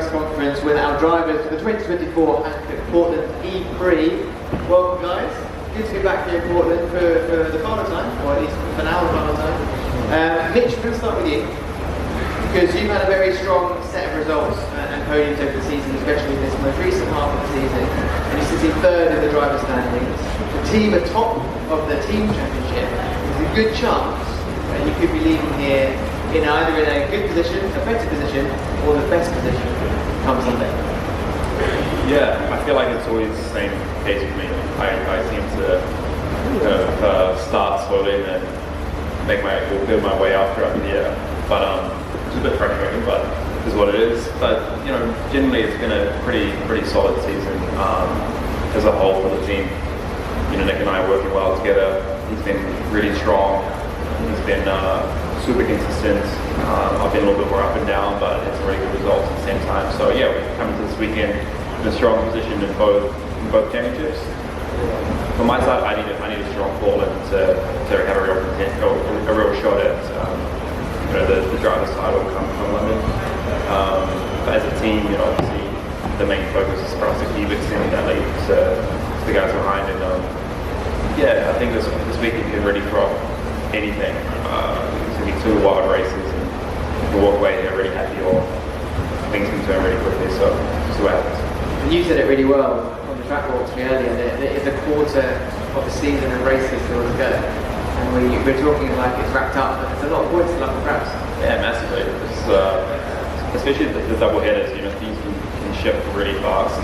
press conference with our drivers for the 2024 Portland e-prix. Welcome guys, good to be back here in Portland for the final time, or at least for now the final time. Mitch, we're going to start with you, because you've had a very strong set of results and podiums over the season, especially in this most recent half of the season, and you're sitting third in the driver standings. The team atop of the team championship, there's a good chance that you could be leaving here in either in a good position, a better position, or the best position come Sunday. Yeah, I feel like it's always the same case with me. I seem to kind of start slowly and then build my way up throughout the year. But it's a bit frustrating, but is what it is. But generally it's been a pretty solid season as a whole for the team. Nick and I are working well together. He's been really strong. He's been super consistent. I've been a little bit more up and down, but it's a really good result at the same time. So yeah, we've come into this weekend in a strong position in both championships. From my side, I need a strong Portland to have a real shot at the driver's title come London. But as a team, obviously the main focus is for us to keep extending that lead to the guys behind. And yeah, I think this weekend can really throw anything. It's going to be two wild races, and we'll walk away here really happy, or things can turn really quickly. So just see what happens. And you said it really well on the track walk to me earlier, that it's a quarter of the season and races still to go. And we're talking like it's wrapped up, but there's a lot of points still up for grabs. Yeah, massively. It's, especially the double headers, things can shift really fast.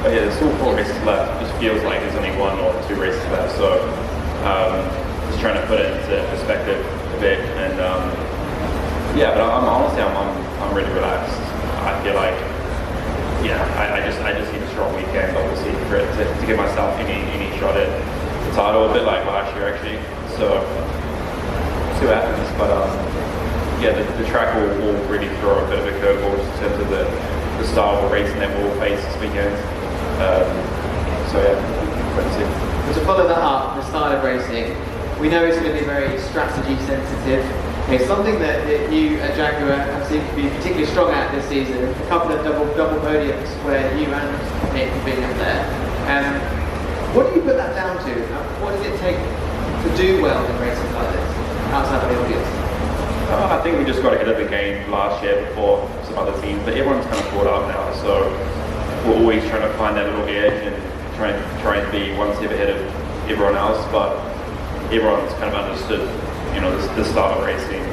But yeah, there's still 4 races left. It just feels like there's only 1 or 2 races left. So just trying to put it into perspective a bit. And yeah, but I'm really relaxed. I feel like, I just need a strong weekend, obviously, for it to give myself any shot at the title, a bit like last year actually. So see what happens. But yeah, the track will really throw a bit of a curveball in terms of the style of racing that we'll face this weekend. So yeah, let's see. To follow that up, the style of racing, we know it's going to be very strategy sensitive. Okay, something that you at Jaguar have seemed to be particularly strong at this season, a couple of double podiums where you and Nick have been up there. What do you put that down to? What does it take to do well in races like this, outside of the audience? I think we just got ahead of the game last year before some other teams, but everyone's kind of caught up now, so we're always trying to find that little edge and try and be one step ahead of everyone else, but everyone's kind of understood the style of racing,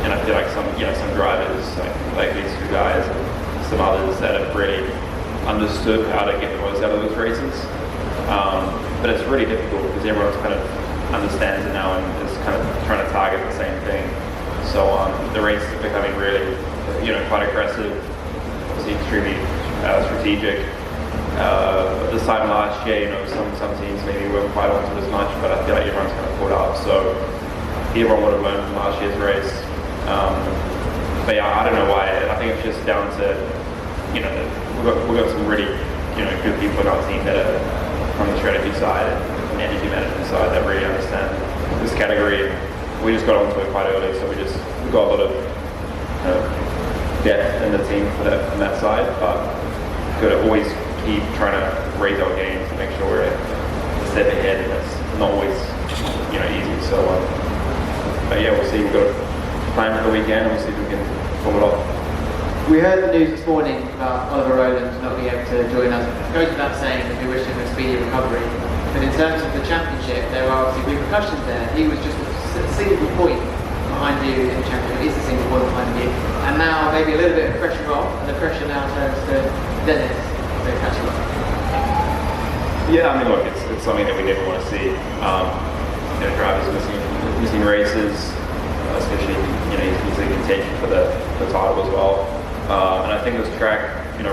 and I feel like some drivers like these 2 guys and some others that have really understood how to get the most out of those races, but it's really difficult because everyone's kind of understands it now and is kind of trying to target the same thing. So the race is becoming really quite aggressive, obviously extremely strategic. This time last year, some teams maybe weren't quite onto it as much, but I feel like everyone's kind of caught up. So everyone would have learned from last year's race. But yeah, I don't know why. I think it's just down to we've got some really good people in our team that are from the strategy side and energy management side that really understand this category. We just got onto it quite early, so we got a lot of depth in the team from that side. But got to always keep trying to raise our games to make sure we're a step ahead, and it's not always easy. So but yeah, we'll see. We've got a plan for the weekend, and we'll see if we can pull it off. We heard the news this morning about Oliver Rowland not being able to join us. It goes without saying that we wish him a speedy recovery. But in terms of the championship, there are obviously repercussions there. He was just a single point behind you in the championship. He's a single point behind you. And now maybe a little bit of pressure off, and the pressure now turns to Dennis to catch him up. Yeah, I mean, look, it's something that we never want to see. Drivers missing races, especially he's in contention for the title as well. And I think this track,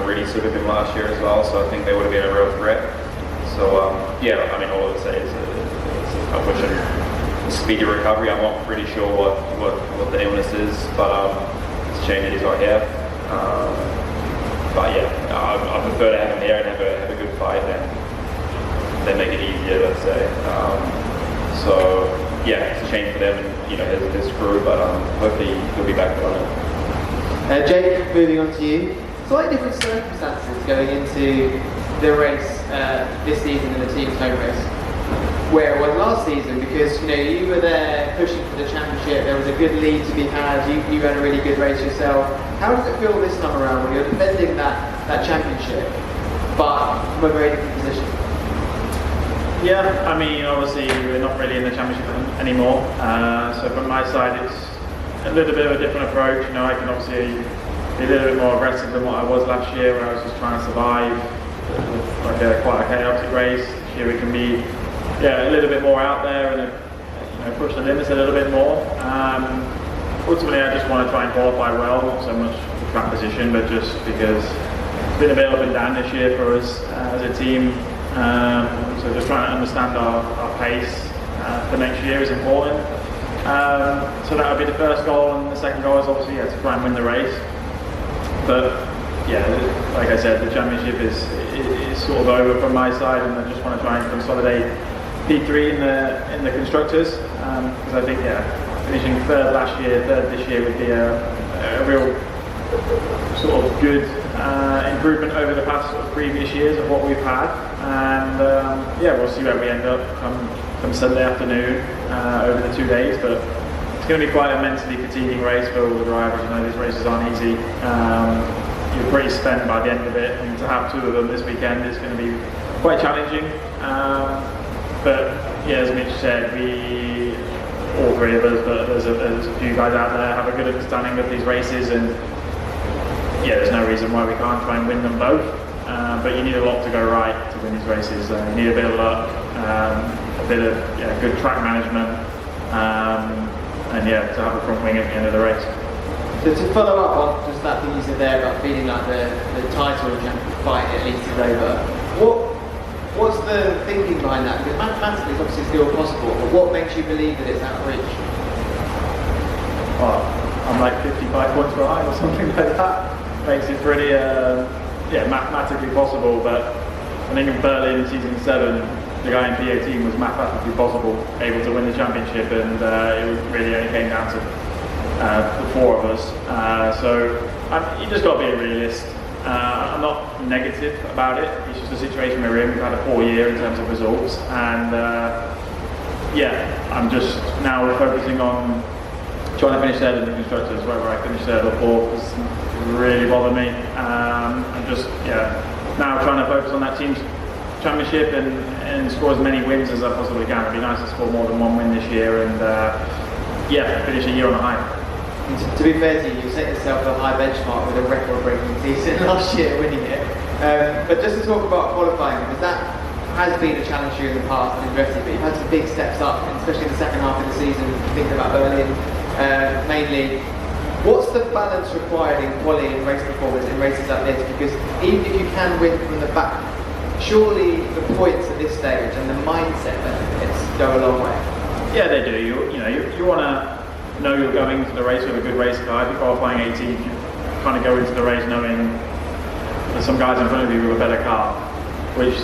really suited him last year as well. So I think they would have been a real threat. So yeah, I mean, all I would say is I wish him a speedy recovery. I'm not pretty sure what the illness is, but it's a shame that he's not here. But yeah, I prefer to have him here and have a good fight than make it easier, let's say. So yeah, it's a shame for them and his crew, but hopefully he'll be back on it. Jake, moving on to you. slightly different circumstances going into the race this season in the team's home race, where it was last season, because you were there pushing for the championship. There was a good lead to be had. You ran a really good race yourself. How does it feel this time around when you're defending that championship, but from a very different position? Yeah, I mean, obviously we're not really in the championship anymore. So from my side, it's a little bit of a different approach. I can obviously be a little bit more aggressive than what I was last year, where I was just trying to survive with like quite a chaotic race. This year we can be a little bit more out there and push the limits a little bit more. Ultimately, I just want to try and qualify well, not so much the track position, but just because it's been a bit up and down this year for us as a team. So just trying to understand our pace for next year is important. So that would be the first goal, and the second goal is obviously to try and win the race. But like I said, the championship is sort of over from my side, and I just want to try and consolidate P3 in the constructors, because I think finishing third last year, third this year would be a real sort of good improvement over the past previous years of what we've had. And we'll see where we end up come Sunday afternoon over the 2 days. But it's going to be quite a mentally fatiguing race for all the drivers. These races aren't easy. You're pretty spent by the end of it, and to have 2 of them this weekend is going to be quite challenging. But as Mitch said, all 3 of us, but there's a few guys out there have a good understanding of these races, and there's no reason why we can't try and win them both. But you need a lot to go right to win these races. You need a bit of luck, a bit of good track management, and to have a front wing at the end of the race. So to follow up on just that thing you said there about feeling like the title fight at least is over, what's the thinking behind that? Because mathematically it's obviously still possible, but what makes you believe that it's out of reach? Well, I'm like 55 points behind or something like that. Makes it pretty mathematically possible. But I think in Berlin season 7, the guy in P18 was mathematically possible, able to win the championship, and it really only came down to the 4 of us. So you just got to be a realist. I'm not negative about it. It's just a situation we're in. We've had a poor year in terms of results, and I'm just now focusing on trying to finish third in the constructors. Whether I finish third or fourth doesn't really bother me. I'm just now trying to focus on that team's championship and score as many wins as I possibly can. It'd be nice to score more than 1 win this year, and finish a year on a high. To be fair to you set yourself a high benchmark with a record-breaking season last year, winning it. But just to talk about qualifying, because that has been a challenge for you in the past and interesting, but you've had some big steps up, and especially in the second half of the season, thinking about Berlin mainly. What's the balance required in quality and race performance in races like this? Because even if you can win from the back, surely the points at this stage and the mindset benefits go a long way. Yeah, they do. You want to know you're going into the race with a good race car. If you're qualifying 18th, you kind of go into the race knowing there's some guys in front of you with a better car, which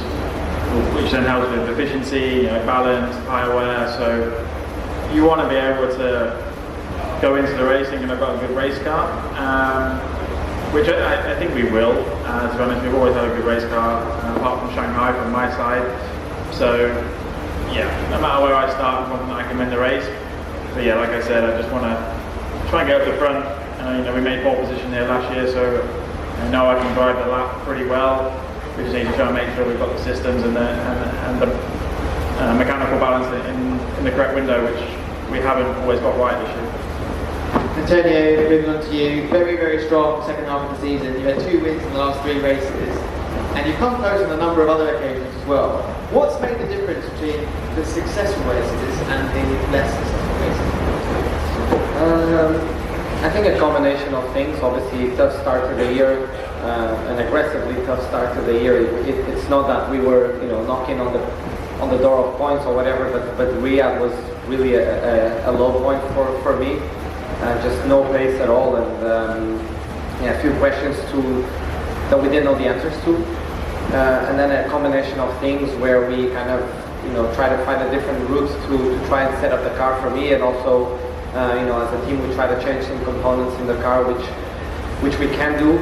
then helps with efficiency, balance, tyre wear. So you want to be able to go into the race thinking I've got a good race car, which I think we will. To be honest, we've always had a good race car, apart from Shanghai from my side. So no matter where I start, I'm confident I can win the race. But like I said, I just want to try and get up the front. We made pole position here last year, so I know I can drive the lap pretty well. We just need to try and make sure we've got the systems and the mechanical balance in the correct window, which we haven't always got right this year. Antonio, moving on to you. Very, very strong second half of the season. You had 2 wins in the last 3 races, and you've come close on a number of other occasions as well. What's made the difference between the successful races and the less successful races? I think a combination of things. Obviously, tough start to the year, an aggressively tough start to the year. It's not that we were, knocking on the door of points or whatever, but Riyadh was really a low point for me. Just no pace at all, and a few questions that we didn't know the answers to. And then a combination of things where we kind of, try to find a different route to try and set up the car for me, and also, as a team, we try to change some components in the car, which we can do.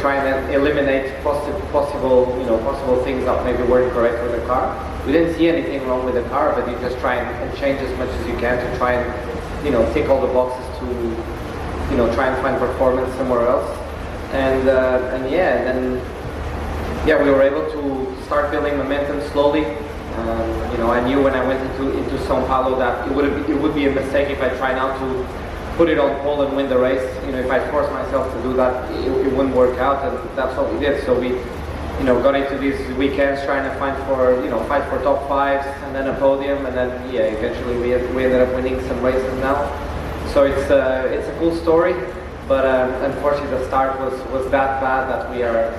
try and eliminate possible things that maybe weren't correct with the car. We didn't see anything wrong with the car, but you just try and change as much as you can to try and tick all the boxes to try and find performance somewhere else. And then we were able to start building momentum slowly. I knew when I went into São Paulo that it would be a mistake if I try now to put it on pole and win the race. If I force myself to do that, it wouldn't work out, and that's what we did. So we got into these weekends trying to fight for top fives and then a podium, and then eventually we ended up winning some races now. So it's a cool story, but unfortunately the start was that bad that we are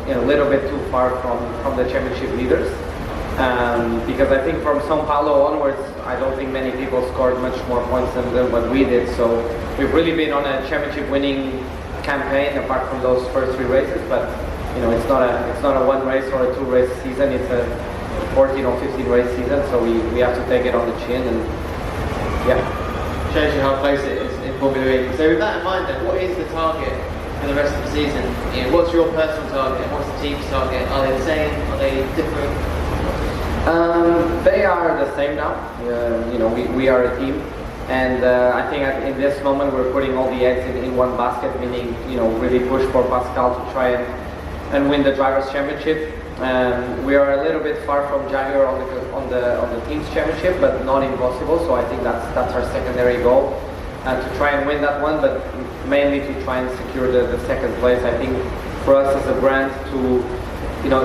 a little bit too far from the championship leaders. Because I think from São Paulo onwards, I don't think many people scored much more points than what we did. So we've really been on a championship winning campaign apart from those first 3 races. But it's not a 1 race or a 2 race season. It's a 14 or 15 race season. So we have to take it on the chin, and shows you how close it is in Formula E. So with that in mind, then, what is the target for the rest of the season? What's your personal target? What's the team's target? Are they the same? Are they different? They are the same now. We are a team, and I think in this moment we're putting all the eggs in one basket, meaning really push for Pascal to try and win the drivers' championship. We are a little bit far from Jaguar on the team's championship, but not impossible. So I think that's our secondary goal, to try and win that one, but mainly to try and secure the second place. I think for us as a brand to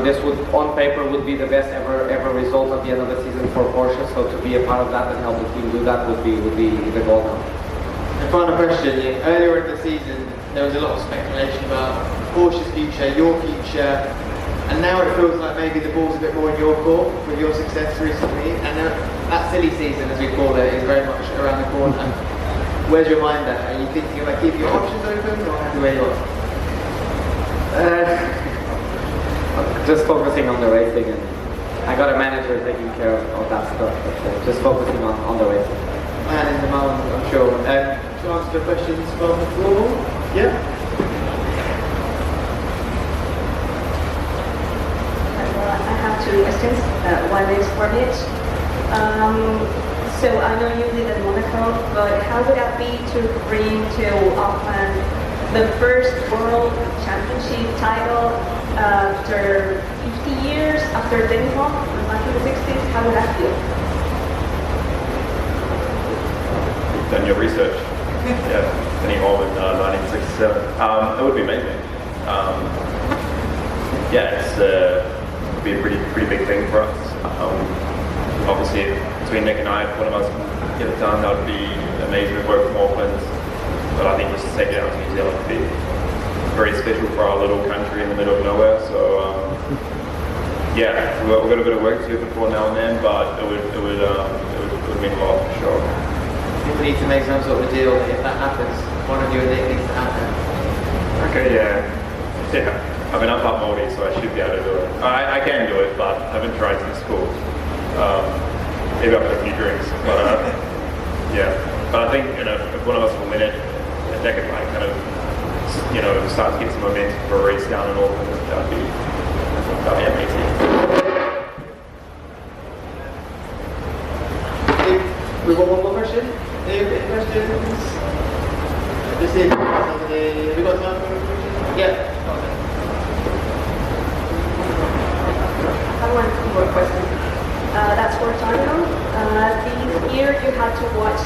this would, on paper, would be the best ever result at the end of the season for Porsche. So to be a part of that and help the team do that would be the goal now. And final question: earlier in the season, there was a lot of speculation about Porsche's future, your future, and now it feels like maybe the ball's a bit more in your court with your success recently. And that silly season, as we call it, is very much around the corner. Where's your mind at? Are you thinking about keeping your options open, or happy where you are? Just focusing on the racing, and I got a manager taking care of that stuff, but just focusing on the racing. Man in demand, I'm sure. To answer the questions from the floor? Yeah? I have 2 questions. One is for Mitch. So I know you live in Monaco, but how would that be to bring to Auckland the first World Championship title after 50 years, after Denny Hawk, back in the 60s? How would that feel? You've done your research. Yeah, Denny Hawk in 1967. It would be amazing. It's would be a pretty big thing for us. Obviously, between Nick and I, if one of us can get it done, that would be amazing. We work from Auckland, but I think just to take it out to New Zealand would be very special for our little country in the middle of nowhere. So we've got a bit of work to do before now and then, but it would mean a lot for sure. People need to make some sort of a deal if that happens. One of you and Nick needs to happen. Okay, yeah. I mean, I'm not Māori, so I should be able to do it. I can do it, but I haven't tried since school. Maybe after a few drinks, but But I think if one of us will win it, that could like kind of start to get some momentum for a race down in Auckland. That'd be amazing. We've got one more question. Any questions? This is have we got time for questions? Yeah. I want 2 more questions. That's for Tano. This year you had to watch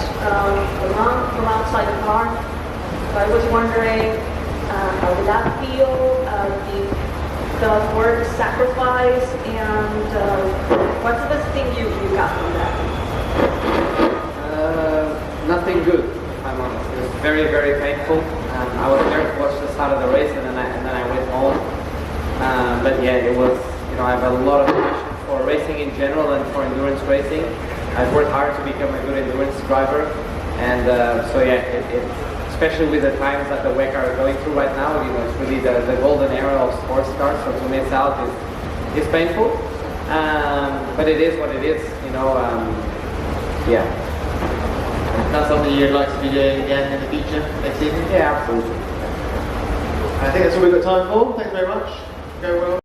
the run from outside the car. So I was wondering, how did that feel? The word sacrifice, and what's the best thing you got from that? Nothing good, if I'm honest. It was very, very painful. I was there to watch the start of the race, and then I went home. But it was. I have a lot of passion for racing in general and for endurance racing. I've worked hard to become a good endurance driver, and especially with the times that the WEC are going through right now, it's really the golden era of sports cars. So to miss out is painful, but it is what it is. That's something you'd like to be doing again in the future next season? Yeah, absolutely. I think that's all we've got time for. Thanks very much. Go well.